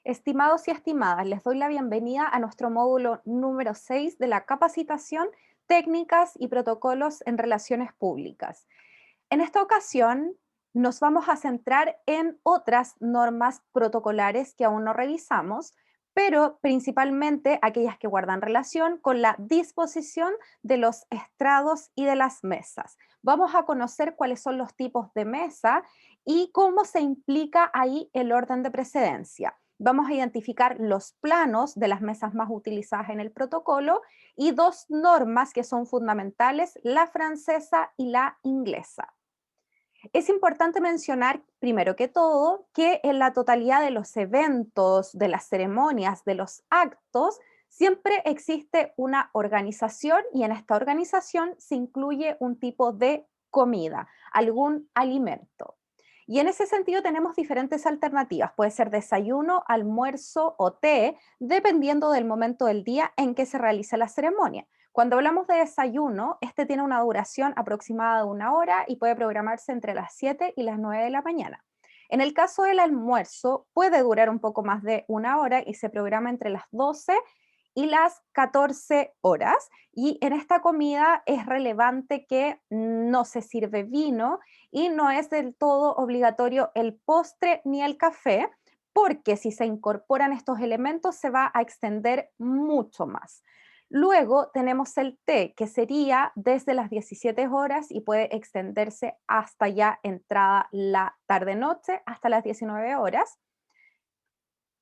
Estimados y estimadas, les doy la bienvenida a nuestro módulo número 6 de la capacitación Técnicas y Protocolos en Relaciones Públicas. En esta ocasión nos vamos a centrar en otras normas protocolares que aún no revisamos, pero principalmente aquellas que guardan relación con la disposición de los estrados y de las mesas. Vamos a conocer cuáles son los tipos de mesa y cómo se implica ahí el orden de precedencia. Vamos a identificar los planos de las mesas más utilizadas en el protocolo y dos normas que son fundamentales, la francesa y la inglesa. Es importante mencionar, primero que todo, que en la totalidad de los eventos, de las ceremonias, de los actos, siempre existe una organización y en esta organización se incluye un tipo de comida, algún alimento. Y en ese sentido tenemos diferentes alternativas. Puede ser desayuno, almuerzo o té, dependiendo del momento del día en que se realiza la ceremonia. Cuando hablamos de desayuno, este tiene una duración aproximada de 1 hora y puede programarse entre las 7 y las 9 de la mañana. En el caso del almuerzo, puede durar un poco más de 1 hora y se programa entre las 12 y las 14 horas. Y en esta comida es relevante que no se sirve vino y no es del todo obligatorio el postre ni el café, porque si se incorporan estos elementos se va a extender mucho más. Luego tenemos el té, que sería desde las 17 horas y puede extenderse hasta ya entrada la tarde-noche, hasta las 19 horas.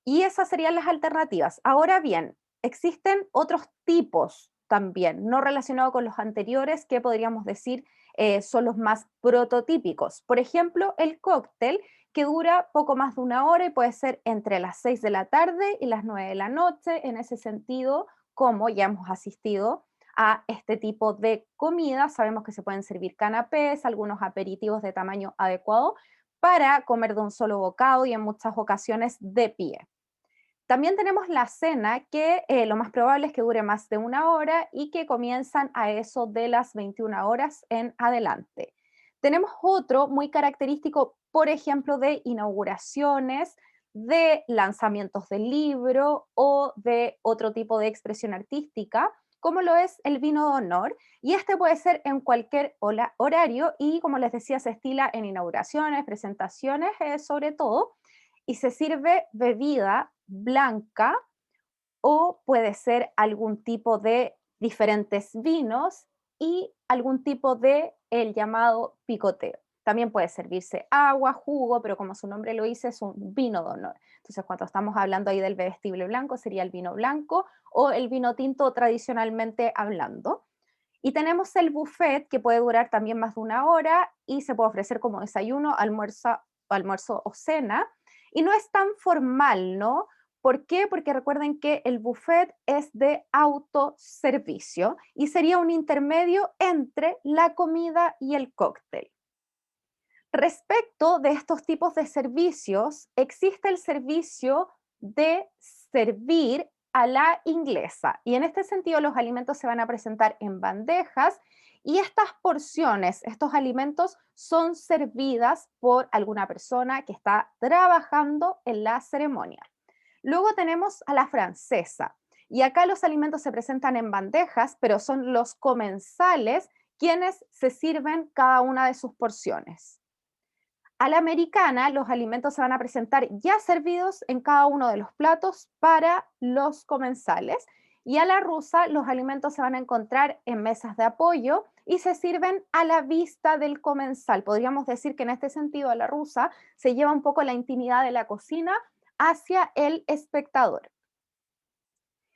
Y esas serían las alternativas. Ahora bien, existen otros tipos también, no relacionados con los anteriores, que podríamos decir son los más prototípicos. Por ejemplo, el cóctel, que dura poco más de 1 hora y puede ser entre las 6 de la tarde y las 9 de la noche. En ese sentido, como ya hemos asistido a este tipo de comida, sabemos que se pueden servir canapés, algunos aperitivos de tamaño adecuado para comer de un solo bocado y en muchas ocasiones de pie. También tenemos la cena, que lo más probable es que dure más de 1 hora y que comienzan a eso de las 21 horas en adelante. Tenemos otro muy característico, por ejemplo, de inauguraciones, de lanzamientos del libro o de otro tipo de expresión artística, como lo es el vino de honor. Y este puede ser en cualquier horario y, como les decía, se estila en inauguraciones, presentaciones, sobre todo, y se sirve bebida blanca o puede ser algún tipo de diferentes vinos y algún tipo de el llamado picoteo. También puede servirse agua, jugo, pero como su nombre lo dice, es un vino de honor. Entonces, cuando estamos hablando ahí del bebestible blanco, sería el vino blanco o el vino tinto tradicionalmente hablando. Y tenemos el buffet, que puede durar también más de 1 hora y se puede ofrecer como desayuno, almuerzo o cena. Y no es tan formal, ¿no? ¿Por qué? Porque recuerden que el buffet es de autoservicio y sería un intermedio entre la comida y el cóctel. Respecto de estos tipos de servicios, existe el servicio de servir a la inglesa y en este sentido los alimentos se van a presentar en bandejas y estas porciones, estos alimentos son servidas por alguna persona que está trabajando en la ceremonia. Luego tenemos a la francesa y acá los alimentos se presentan en bandejas, pero son los comensales quienes se sirven cada una de sus porciones. A la americana, los alimentos se van a presentar ya servidos en cada uno de los platos para los comensales. Y a la rusa, los alimentos se van a encontrar en mesas de apoyo y se sirven a la vista del comensal. Podríamos decir que en este sentido, a la rusa se lleva un poco la intimidad de la cocina hacia el espectador.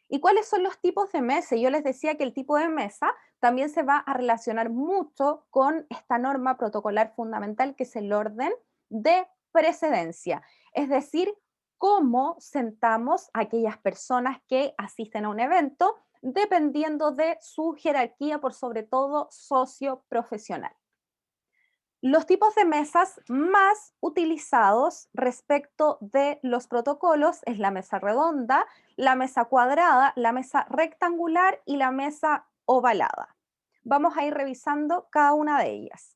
¿Y cuáles son los tipos de mesa? Yo les decía que el tipo de mesa también se va a relacionar mucho con esta norma protocolar fundamental, que es el orden de precedencia, es decir, cómo sentamos a aquellas personas que asisten a un evento dependiendo de su jerarquía, por sobre todo socioprofesional. Los tipos de mesas más utilizados respecto de los protocolos es la mesa redonda, la mesa cuadrada, la mesa rectangular y la mesa ovalada. Vamos a ir revisando cada una de ellas.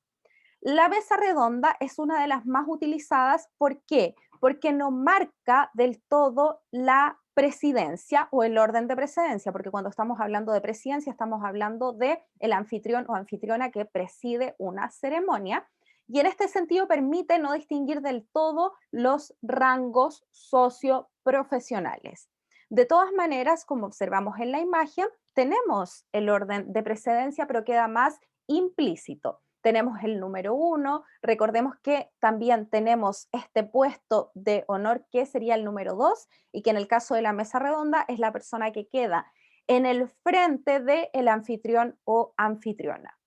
La mesa redonda es una de las más utilizadas. ¿Por qué? porque no marca del todo la presidencia o el orden de presidencia, porque cuando estamos hablando de presidencia estamos hablando de el anfitrión o anfitriona que preside una ceremonia, y en este sentido permite no distinguir del todo los rangos socioprofesionales. De todas maneras, como observamos en la imagen, tenemos el orden de precedencia, pero queda más implícito. Tenemos el número 1, recordemos que también tenemos este puesto de honor que sería el número 2 y que en el caso de la mesa redonda es la persona que queda en el frente del anfitrión o anfitriona.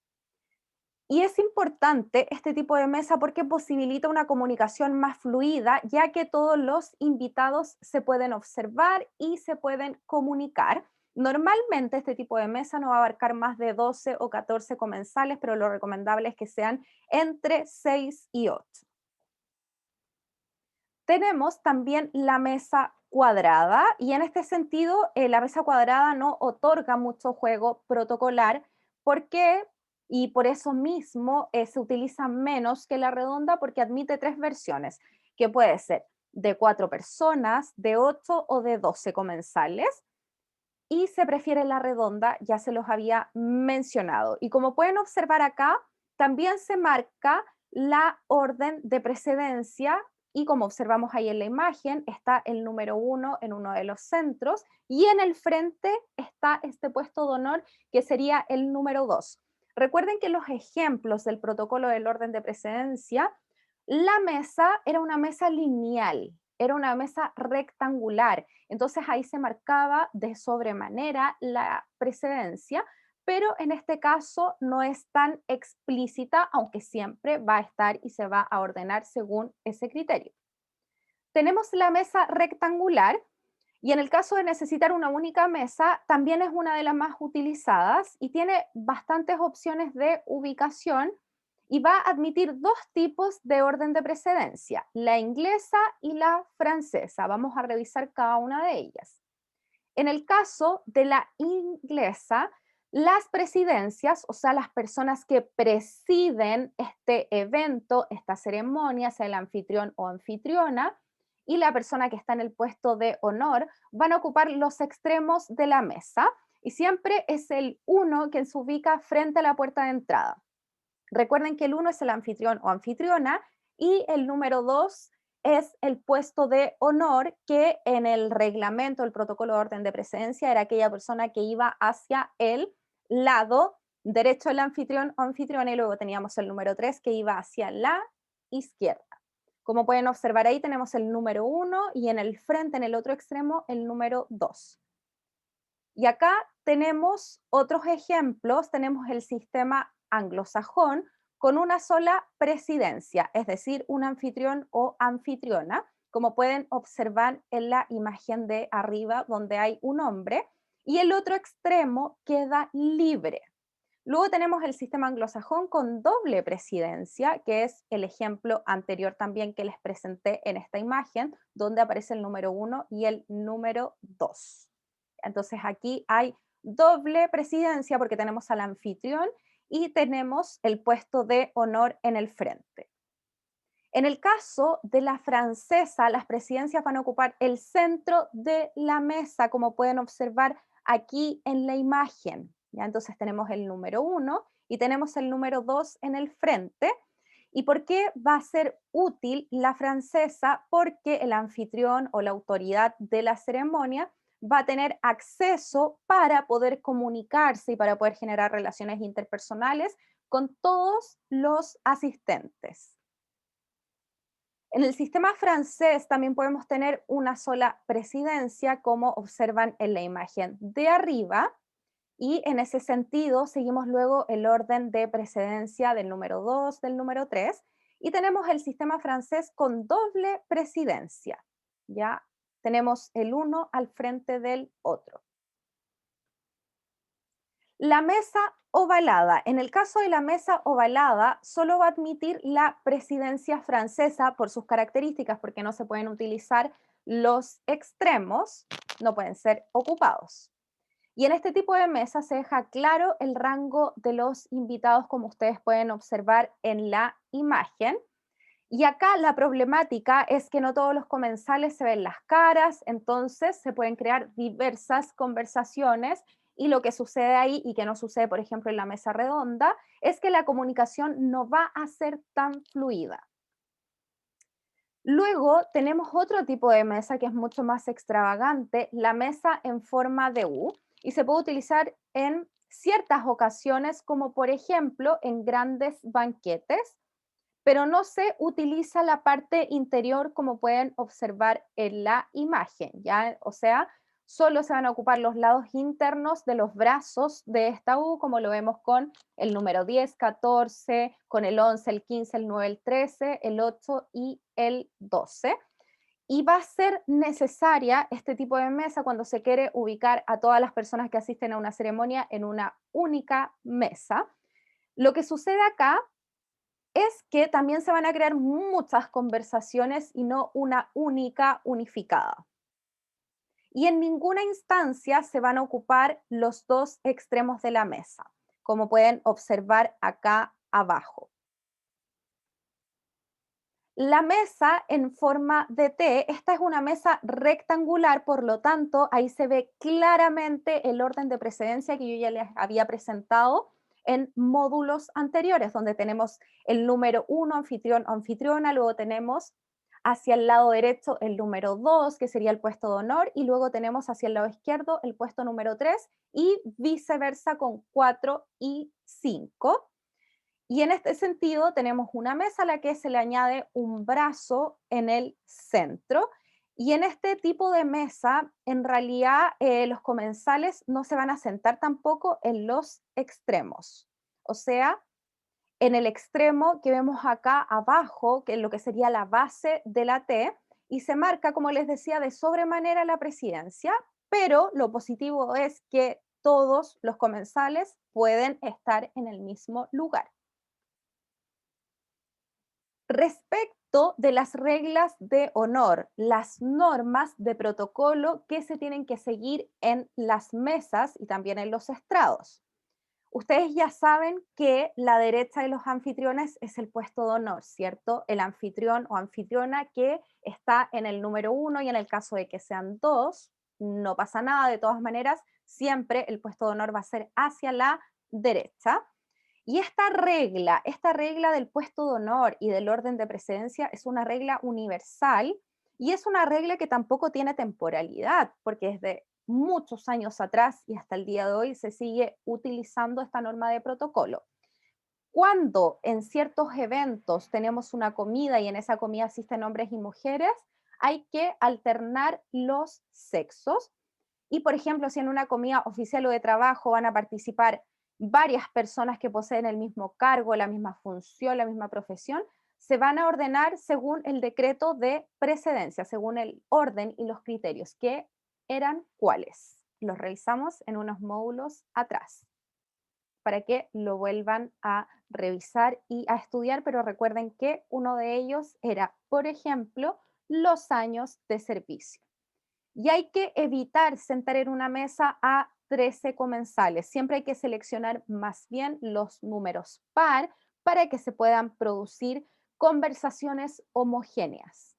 Y es importante este tipo de mesa porque posibilita una comunicación más fluida, ya que todos los invitados se pueden observar y se pueden comunicar. Normalmente este tipo de mesa no va a abarcar más de 12 o 14 comensales, pero lo recomendable es que sean entre 6 y 8. Tenemos también la mesa cuadrada y en este sentido la mesa cuadrada no otorga mucho juego protocolar porque, y por eso mismo se utiliza menos que la redonda porque admite 3 versiones, que puede ser de 4 personas, de 8 o de 12 comensales. Y se prefiere la redonda, ya se los había mencionado. Y como pueden observar acá, también se marca la orden de precedencia y como observamos ahí en la imagen, está el número 1 en uno de los centros y en el frente está este puesto de honor que sería el número 2. Recuerden que los ejemplos del protocolo del orden de precedencia, la mesa era una mesa lineal, era una mesa rectangular. Entonces ahí se marcaba de sobremanera la precedencia, pero en este caso no es tan explícita, aunque siempre va a estar y se va a ordenar según ese criterio. Tenemos la mesa rectangular y en el caso de necesitar una única mesa, también es una de las más utilizadas y tiene bastantes opciones de ubicación y va a admitir 2 tipos de orden de precedencia, la inglesa y la francesa. Vamos a revisar cada una de ellas. En el caso de la inglesa, las presidencias, o sea, las personas que presiden este evento, esta ceremonia, sea el anfitrión o anfitriona, y la persona que está en el puesto de honor, van a ocupar los extremos de la mesa y siempre es el 1 quien se ubica frente a la puerta de entrada. Recuerden que el 1 es el anfitrión o anfitriona y el número 2 es el puesto de honor que en el reglamento, el protocolo de orden de precedencia, era aquella persona que iba hacia el lado derecho del anfitrión o anfitriona y luego teníamos el número 3 que iba hacia la izquierda. Como pueden observar ahí tenemos el número 1 y en el frente, en el otro extremo, el número 2. Y acá tenemos otros ejemplos, tenemos el sistema anglosajón con una sola presidencia, es decir, un anfitrión o anfitriona, como pueden observar en la imagen de arriba donde hay un hombre, y el otro extremo queda libre. Luego tenemos el sistema anglosajón con doble presidencia, que es el ejemplo anterior también que les presenté en esta imagen, donde aparece el número 1 y el número 2. Entonces aquí hay doble presidencia porque tenemos al anfitrión y tenemos el puesto de honor en el frente. En el caso de la francesa, las presidencias van a ocupar el centro de la mesa, como pueden observar aquí en la imagen. ¿Ya? Entonces tenemos el número 1 y tenemos el número 2 en el frente. ¿Y por qué va a ser útil la francesa? Porque el anfitrión o la autoridad de la ceremonia va a tener acceso para poder comunicarse y para poder generar relaciones interpersonales con todos los asistentes. En el sistema francés también podemos tener una sola presidencia, como observan en la imagen de arriba, y en ese sentido seguimos luego el orden de precedencia del número 2, del número 3, y tenemos el sistema francés con doble presidencia. Ya tenemos el uno al frente del otro. La mesa ovalada. En el caso de la mesa ovalada, solo va a admitir la presidencia francesa por sus características, porque no se pueden utilizar los extremos, no pueden ser ocupados. Y en este tipo de mesa se deja claro el rango de los invitados, como ustedes pueden observar en la imagen. Y acá la problemática es que no todos los comensales se ven las caras, entonces se pueden crear diversas conversaciones y lo que sucede ahí y que no sucede, por ejemplo, en la mesa redonda, es que la comunicación no va a ser tan fluida. Luego tenemos otro tipo de mesa que es mucho más extravagante, la mesa en forma de U, y se puede utilizar en ciertas ocasiones, como por ejemplo en grandes banquetes, pero no se utiliza la parte interior como pueden observar en la imagen, ¿ya? O sea, solo se van a ocupar los lados internos de los brazos de esta U, como lo vemos con el número 10, 14, con el 11, el 15, el 9, el 13, el 8 y el 12. Y va a ser necesaria este tipo de mesa cuando se quiere ubicar a todas las personas que asisten a una ceremonia en una única mesa. Lo que sucede acá es que también se van a crear muchas conversaciones y no una única unificada. Y en ninguna instancia se van a ocupar los dos extremos de la mesa, como pueden observar acá abajo. La mesa en forma de T, esta es una mesa rectangular, por lo tanto, ahí se ve claramente el orden de precedencia que yo ya les había presentado en módulos anteriores, donde tenemos el número 1, anfitrión o anfitriona, luego tenemos hacia el lado derecho el número 2, que sería el puesto de honor, y luego tenemos hacia el lado izquierdo el puesto número 3, y viceversa con 4 y 5. Y en este sentido tenemos una mesa a la que se le añade un brazo en el centro. Y en este tipo de mesa, en realidad, los comensales no se van a sentar tampoco en los extremos. O sea, en el extremo que vemos acá abajo, que es lo que sería la base de la T, y se marca, como les decía, de sobremanera la presidencia, pero lo positivo es que todos los comensales pueden estar en el mismo lugar. Respecto de las reglas de honor, las normas de protocolo que se tienen que seguir en las mesas y también en los estrados. Ustedes ya saben que la derecha de los anfitriones es el puesto de honor, ¿cierto? El anfitrión o anfitriona que está en el número 1 y en el caso de que sean dos, no pasa nada, de todas maneras, siempre el puesto de honor va a ser hacia la derecha. Y esta regla del puesto de honor y del orden de precedencia es una regla universal y es una regla que tampoco tiene temporalidad, porque desde muchos años atrás y hasta el día de hoy se sigue utilizando esta norma de protocolo. Cuando en ciertos eventos tenemos una comida y en esa comida asisten hombres y mujeres, hay que alternar los sexos. Y, por ejemplo, si en una comida oficial o de trabajo van a participar varias personas que poseen el mismo cargo, la misma función, la misma profesión, se van a ordenar según el decreto de precedencia, según el orden y los criterios, que eran cuáles. Los revisamos en unos módulos atrás para que lo vuelvan a revisar y a estudiar, pero recuerden que uno de ellos era, por ejemplo, los años de servicio. Y hay que evitar sentar en una mesa a 13 comensales. Siempre hay que seleccionar más bien los números par para que se puedan producir conversaciones homogéneas.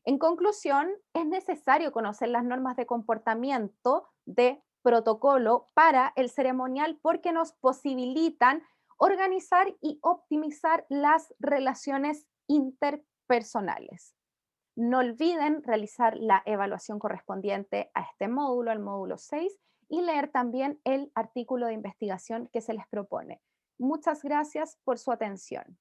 En conclusión, es necesario conocer las normas de comportamiento de protocolo para el ceremonial porque nos posibilitan organizar y optimizar las relaciones interpersonales. No olviden realizar la evaluación correspondiente a este módulo, al módulo 6, y leer también el artículo de investigación que se les propone. Muchas gracias por su atención.